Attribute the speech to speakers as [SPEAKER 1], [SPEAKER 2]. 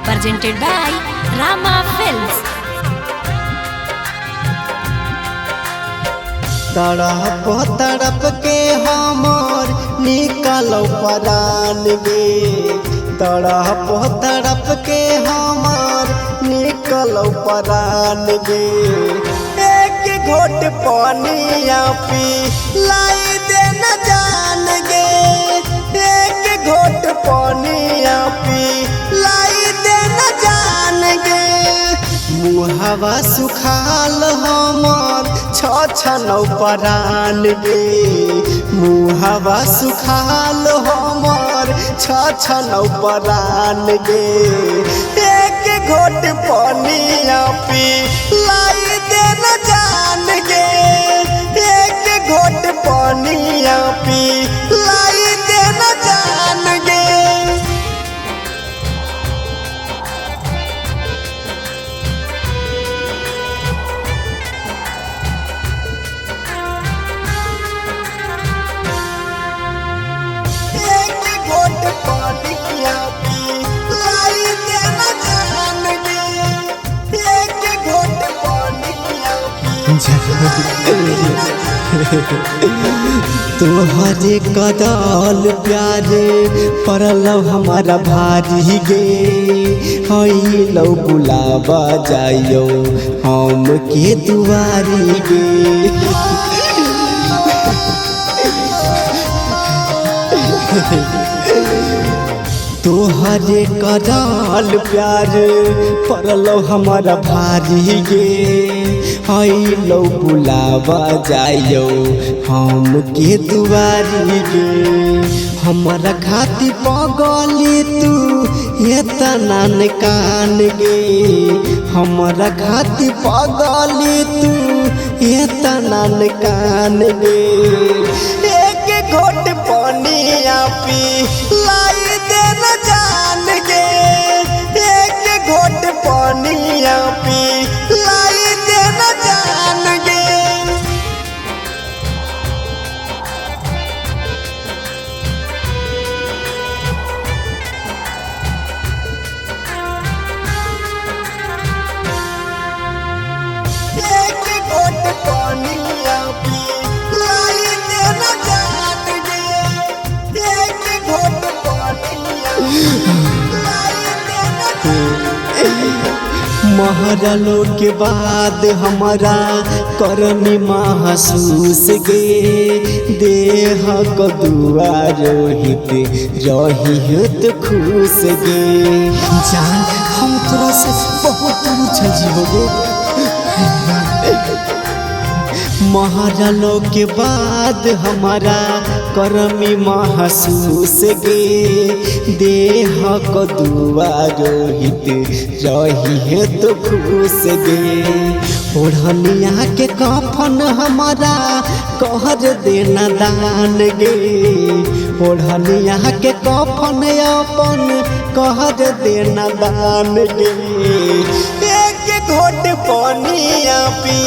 [SPEAKER 1] presented by Rama Films.
[SPEAKER 2] तड़प के हमर निकलो परान गे, तड़प के हमर निकलो परान गे। एक घोट पानिया पी लाई दे न जान गे, एक घोट पानिया पी लाई दे न जान गे। मुहवा सुखाल हमर छनौ परान गे, मुहवा सुखाल हमर छनौ परान गे। एक घोट पानिया पी लाई दे न जान गे, एक घोट पानिया पी लाई दे न जान गे। तोहरे कदल प्यारे पड़ल हमारा भारी गे, हईलो बुलावा जाइयो हम के दुआरी गे। तोहरे कदल प्यार पड़ल हमारा भारी गे, हईलो बुलावा जाइयो हम के दुआरी गे। हमारा खाती पगली तू एतना न कान गे, हमारा खाती पगली तू एतना न कान गे। एक घोट पानिया पी लाई दे न जान गे, एक घोट पानिया पी लाई दे न जान गे। एक घोट पानिया पी लाई दे न जान गे, एक घोट पानिया लाई दे न। महरलो के बाद हमारा करनी महसूस गे, देह को दुआ रोहित रही खुश गे। जान हम तोरा से बहुत पूछल जीवो महरलो के बाद हमारा करमी महसूस गे, देह को दुआ रोहित रही तो खुश गे। ओढ़निया के कफन हमारा कहर देना दान गे, ओढ़निया के कफन अपन कहर देना दान गे। एक घोट पानिया पी